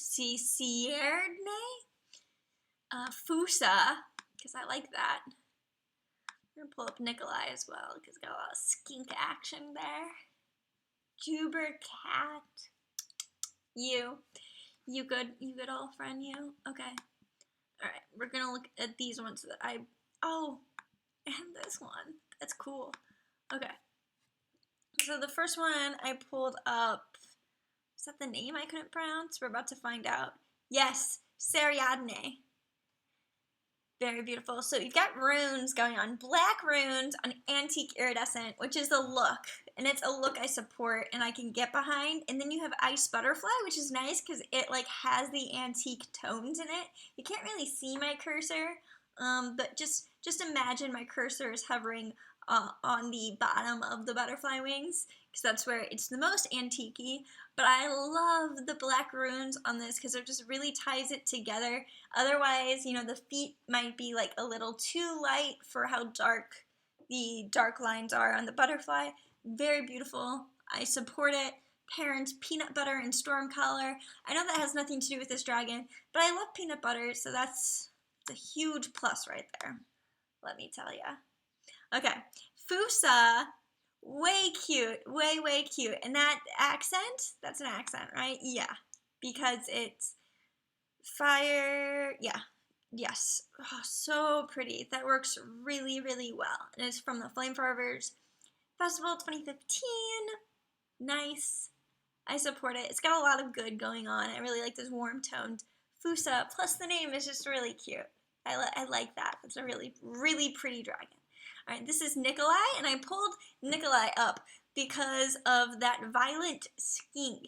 Fusa, because I like that. I'm gonna pull up Nikolai as well, because got a lot of skink action there. Juber Cat. You good old friend, you? Okay. Alright, we're gonna look at these ones that and this one. That's cool. Okay. So the first one I pulled up, is that the name I couldn't pronounce? We're about to find out. Yes, Ariadne. Very beautiful. So you've got runes going on. Black runes on antique iridescent, which is the look. And it's a look I support and I can get behind. And then you have Ice Butterfly, which is nice because it like has the antique tones in it. You can't really see my cursor, but just imagine my cursor is hovering on the bottom of the butterfly wings. because that's where it's the most antique-y, but I love the black runes on this because it just really ties it together. Otherwise, you know, the feet might be like a little too light for how dark the dark lines are on the butterfly. Very beautiful. I support it. Parents, peanut butter and storm color. I know that has nothing to do with this dragon, but I love peanut butter, so that's a huge plus right there. Let me tell ya. Okay, Fusa, way cute, way cute. And that accent, that's an accent, right? Yeah, because it's fire, yeah, yes. Oh, so pretty. That works really well. And it's from the Flame Farmers Festival 2015. Nice. I support it. It's got a lot of good going on. I really like this warm toned Fusa, plus the name is just really cute. I like that. It's a really pretty dragon. All right, this is Nikolai, and I pulled Nikolai up because of that violent skink.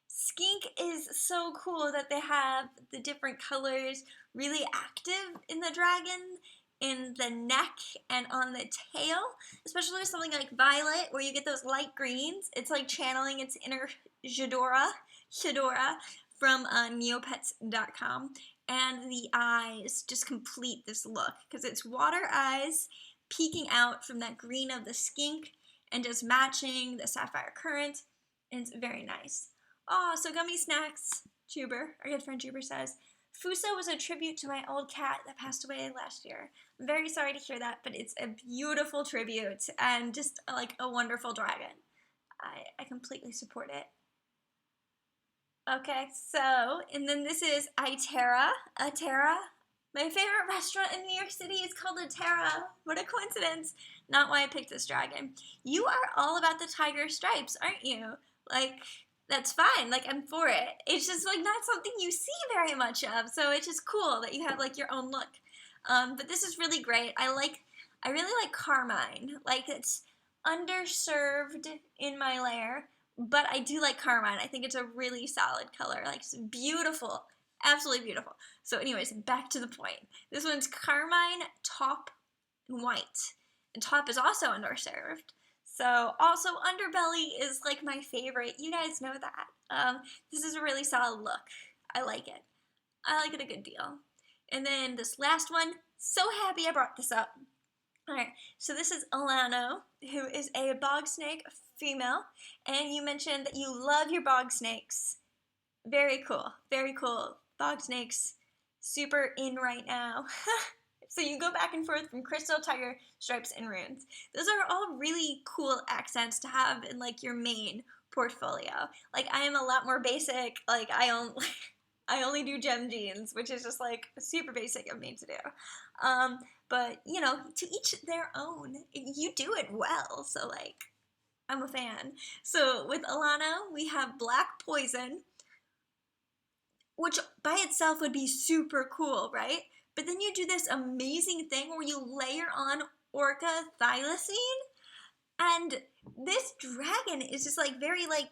Skink is so cool that they have the different colors really active in the dragon, in the neck and on the tail, especially with something like violet where you get those light greens. It's like channeling its inner Shadora from neopets.com. And the eyes just complete this look because it's water eyes peeking out from that green of the skink and just matching the sapphire current, and it's very nice. Oh, so gummy snacks, Juber, our good friend Juber says, Fusa was a tribute to my old cat that passed away last year. I'm very sorry to hear that, but it's a beautiful tribute and just like a wonderful dragon. I completely support it. Okay, so, and then this is Itera. My favorite restaurant in New York City is called Itera. What a coincidence. Not why I picked this dragon. You are all about the tiger stripes, aren't you? Like, that's fine. Like, I'm for it. It's just, like, not something you see very much of, so it's just cool that you have, like, your own look. But this is really great. I really like carmine. Like, it's underserved in my layer, but I do like carmine. I think it's a really solid color. Like, it's beautiful. Absolutely beautiful. So anyways, back to the point. This one's carmine, top, and white. And top is also underserved. So also underbelly is like my favorite. You guys know that. This is a really solid look. I like it. I like it a good deal. And then this last one, so happy I brought this up. Alright, so this is Alano, who is a bog snake female, and you mentioned that you love your bog snakes. Very cool, very cool. Bog snakes, super in right now. So you go back and forth from crystal, tiger, stripes, and runes. Those are all really cool accents to have in like your main portfolio. Like I am a lot more basic, like I only do gem jeans, which is just like super basic of me to do. But you know, to each their own. You do it well, so like, I'm a fan. So with Alana, we have Black Poison, which by itself would be super cool, right? But then you do this amazing thing where you layer on Orca Thylacine, and this dragon is just like very like,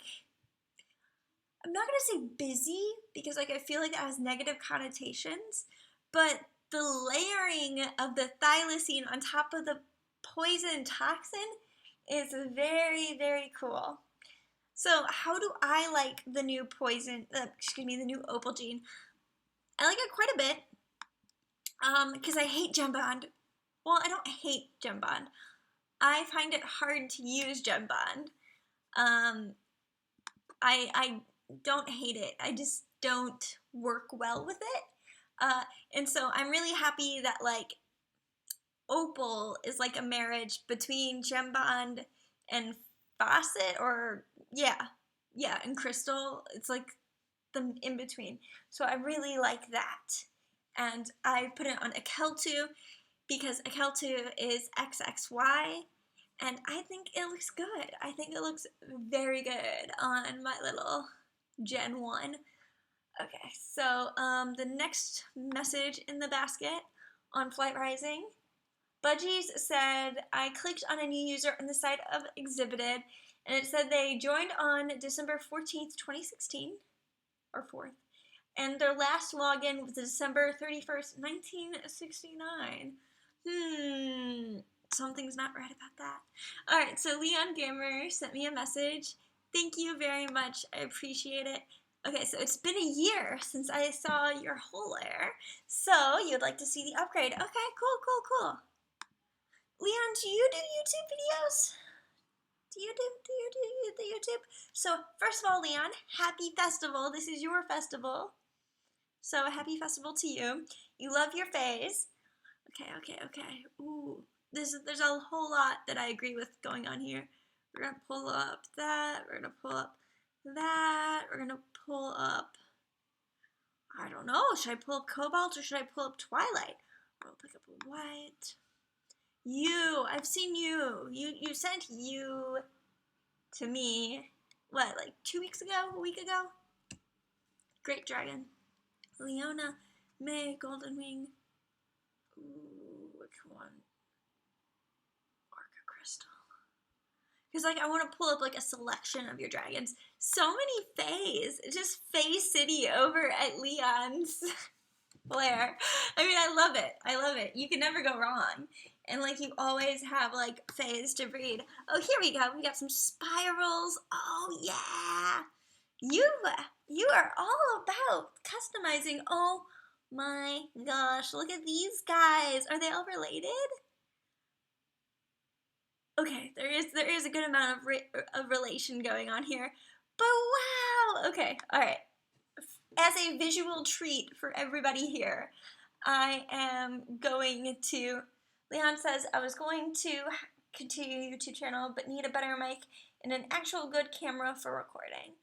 I'm not gonna say busy because like I feel like that has negative connotations, but the layering of the thylacine on top of the poison toxin is very, very cool. So how do I like the new poison, the new opal gene? I like it quite a bit because I hate Gem Bond. Well, I don't hate Gem Bond. I find it hard to use Gem Bond. I don't hate it. I just don't work well with it. And so I'm really happy that like opal is like a marriage between Gem Bond and Faucet, or and crystal. It's like the in between. So I really like that. And I put it on Akeltu because Akeltu is XXY, and I think it looks good. I think it looks very good on my little Gen 1. Okay, so the next message in the basket on Flight Rising, Budgies said, I clicked on a new user on the site of Exhibited, and it said they joined on December 14th, 2016, or 4th, and their last login was December 31st, 1969. something's not right about that. All right, so Leon Gamer sent me a message. Thank you very much. I appreciate it. Okay, so it's been a year since I saw your whole lair. So you'd like to see the upgrade. Okay, cool. Leon, do you do YouTube videos? Do you do the YouTube? So first of all, Leon, happy festival. This is your festival. So happy festival to you. You love your phase. Okay. Ooh, there's a whole lot that I agree with going on here. We're gonna pull up that. We're gonna pull up that. We're gonna pull up. I don't know. Should I pull up Cobalt or should I pull up Twilight? I'll pick up a White. You. I've seen you. You sent you to me. What, like 2 weeks ago? A week ago? Great Dragon. Leona, May, Golden Wing. Ooh, which one? Orca Crystal. Because, like, I want to pull up, like, a selection of your dragons. So many Fays. It's just Fay City over at Leon's lair. I mean, I love it. You can never go wrong. And, like, you always have, like, Fays to breed. Oh, here we go. We got some spirals. Oh, yeah. You are all about customizing. Oh, my gosh. Look at these guys. Are they all related? Okay, there is a good amount of relation going on here. But wow! Okay, alright. As a visual treat for everybody here, I am going to... Leon says, I was going to continue YouTube channel, but need a better mic and an actual good camera for recording.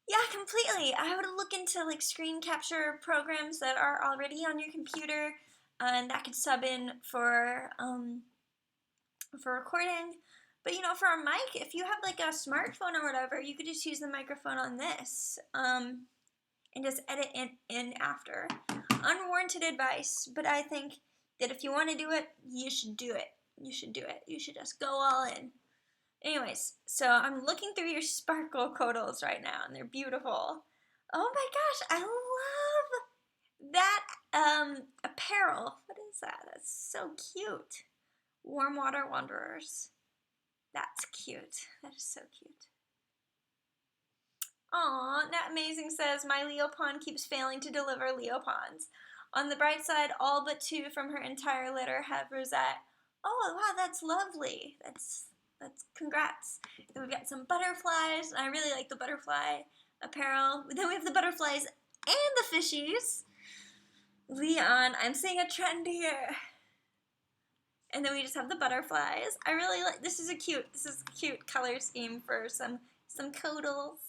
Yeah, completely. I would look into like screen capture programs that are already on your computer and that could sub in for recording. But you know, for a mic, if you have like a smartphone or whatever, you could just use the microphone on this and just edit in after. Unwarranted advice, but I think that if you want to do it, you should do it. You should do it. You should just go all in. Anyways, so I'm looking through your sparkle codals right now, and they're beautiful. Oh my gosh, I love that apparel. What is that? That's so cute. Warm Water Wanderers. That's cute. That is so cute. Aw, Nat Amazing says, my Leopon keeps failing to deliver Leopons. On the bright side, all but 2 from her entire litter have rosette. Oh, wow, that's lovely. That's congrats. Then we've got some butterflies. I really like the butterfly apparel. Then we have the butterflies and the fishies. Leon, I'm seeing a trend here. And then we just have the butterflies. I really like, this is a cute color scheme for some codals.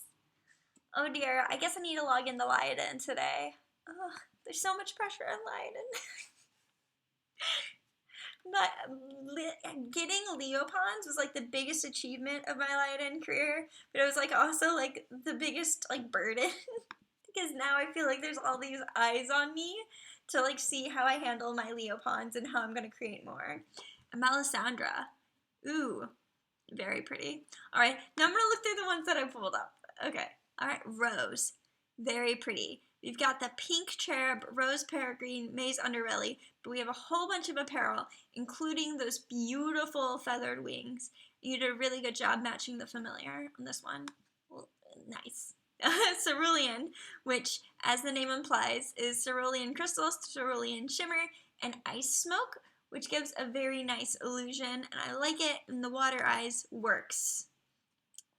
Oh dear, I guess I need to log into Lyoden today. Oh, there's so much pressure on Lyoden. But getting Leopons was like the biggest achievement of my Lyoden career, but it was like also like the biggest like burden because now I feel like there's all these eyes on me to like see how I handle my Leopons and how I'm gonna create more. And Melisandre, ooh, very pretty. All right, now I'm gonna look through the ones that I pulled up. Okay, all right, Rose, very pretty. We've got the pink cherub, rose peregrine, maize underbelly, but we have a whole bunch of apparel, including those beautiful feathered wings. You did a really good job matching the familiar on this one. Well, nice. Cerulean, which, as the name implies, is cerulean crystals, cerulean shimmer, and ice smoke, which gives a very nice illusion, and I like it, and the water eyes works.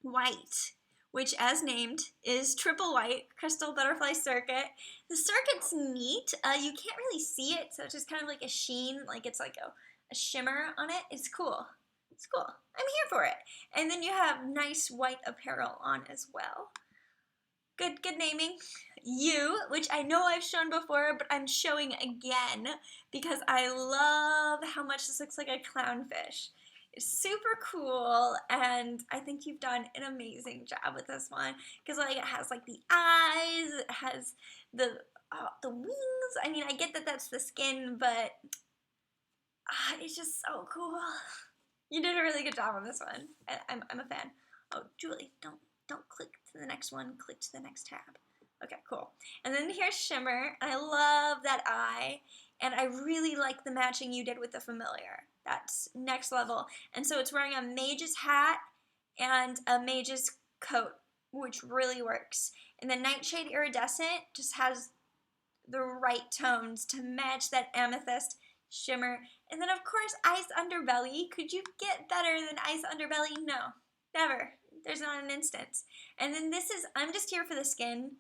White, which as named is triple white crystal butterfly circuit. The circuit's neat. You can't really see it, so it's just kind of like a sheen, like it's like a shimmer on it. It's cool. It's cool. I'm here for it. And then you have nice white apparel on as well. Good naming. You, which I know I've shown before, but I'm showing again because I love how much this looks like a clownfish. It's super cool, and I think you've done an amazing job with this one because like it has like the eyes, it has the wings. I mean, I get that that's the skin, but it's just so cool. You did a really good job on this one. I'm a fan. Oh, Julie, don't click to the next one. Click to the next tab. Okay, cool. And then here's Shimmer. I love that eye, and I really like the matching you did with the familiar. That's next level. And so it's wearing a mage's hat and a mage's coat, which really works. And the Nightshade Iridescent just has the right tones to match that amethyst shimmer. And then of course Ice Underbelly. Could you get better than Ice Underbelly? No, never. There's not an instance. And then this is, I'm just here for the skin.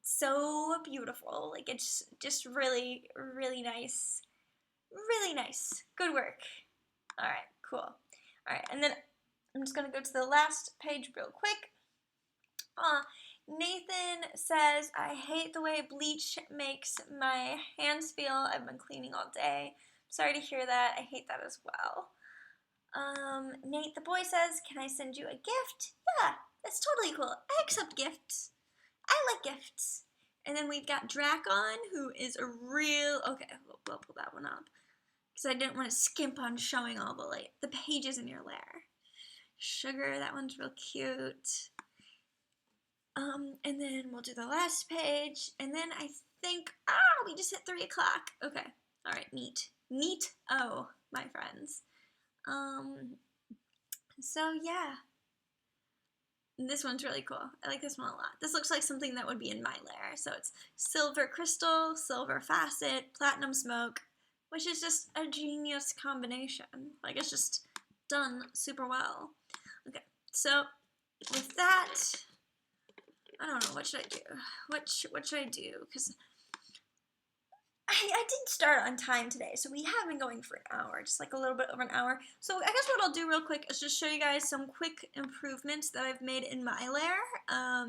So beautiful. Like, it's just really, really nice. Really nice. Good work. Alright, cool. Alright, and then I'm just going to go to the last page real quick. Nathan says, I hate the way bleach makes my hands feel. I've been cleaning all day. Sorry to hear that. I hate that as well. Nate the boy says, can I send you a gift? Yeah, that's totally cool. I accept gifts. I like gifts. And then we've got Drakon, who is a real, okay, we'll pull that one up. Because I didn't want to skimp on showing all the pages in your lair. Sugar, that one's real cute. And then we'll do the last page. And then I think, we just hit 3 o'clock. Okay, all right, neat. Neat-o, my friends. So yeah. This one's really cool. I like this one a lot. This looks like something that would be in my lair. So it's silver crystal, silver facet, platinum smoke, which is just a genius combination. Like, it's just done super well. Okay, so with that, I don't know, what should I do? What should I do? Because I did start on time today, so we have been going for an hour, just like a little bit over an hour. So I guess what I'll do real quick is just show you guys some quick improvements that I've made in my lair. I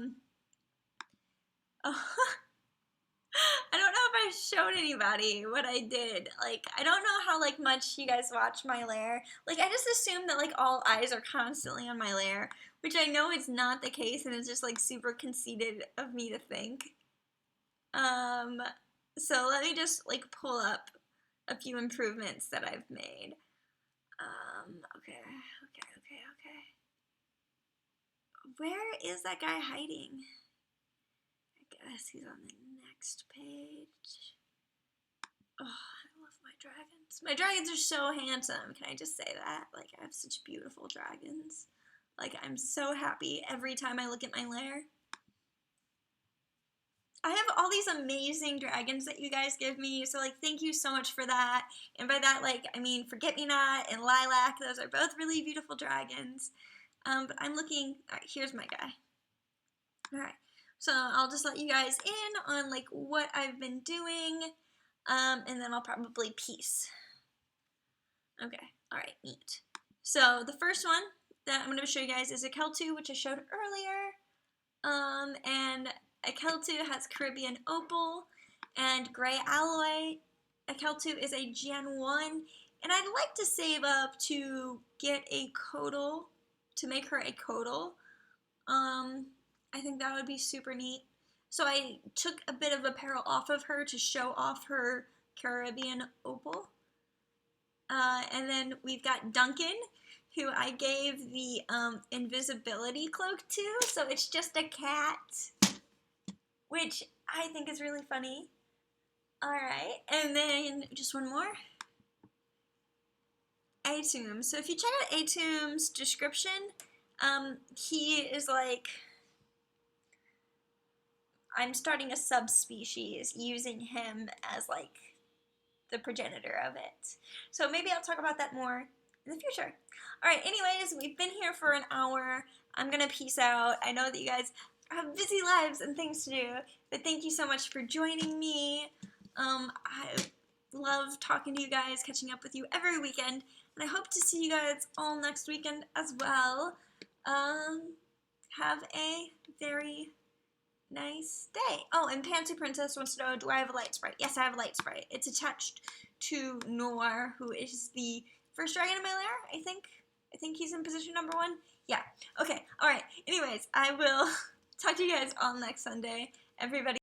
don't know if I showed anybody what I did. Like, I don't know how much you guys watch my lair. Like, I just assume that all eyes are constantly on my lair, which I know is not the case, and it's just super conceited of me to think. So let me just pull up a few improvements that I've made. Okay. Where is that guy hiding? I guess he's on the next page. Oh, I love my dragons. My dragons are so handsome. Can I just say that? I have such beautiful dragons. I'm so happy every time I look at my lair. I have all these amazing dragons that you guys give me, so thank you so much for that. And by that, I mean Forget-Me-Not and Lilac. Those are both really beautiful dragons. But I'm looking, alright, here's my guy. Alright, so I'll just let you guys in on what I've been doing, and then I'll probably peace. Okay, alright, neat. So the first one that I'm going to show you guys is a Keltu, which I showed earlier. And Akeltu has Caribbean Opal and Gray Alloy. Akeltu is a Gen 1, and I'd like to save up to get a Codal, to make her a Codal. I think that would be super neat. So I took a bit of apparel off of her to show off her Caribbean Opal. And then we've got Duncan, who I gave the invisibility cloak to, so it's just a cat, which I think is really funny. Alright, and then just one more. Atum. So if you check out Atum's description, he is I'm starting a subspecies using him as the progenitor of it. So maybe I'll talk about that more in the future. Alright, anyways, we've been here for an hour. I'm gonna peace out. I know that you guys have busy lives and things to do, but thank you so much for joining me. I love talking to you guys, catching up with you every weekend, and I hope to see you guys all next weekend as well. Have a very nice day. Oh, and Pansy Princess wants to know, do I have a light sprite? Yes, I have a light sprite. It's attached to Noir, who is the first dragon in my lair, I think. I think he's in position number 1. Yeah. Okay. All right. Anyways, I will talk to you guys all next Sunday. Everybody.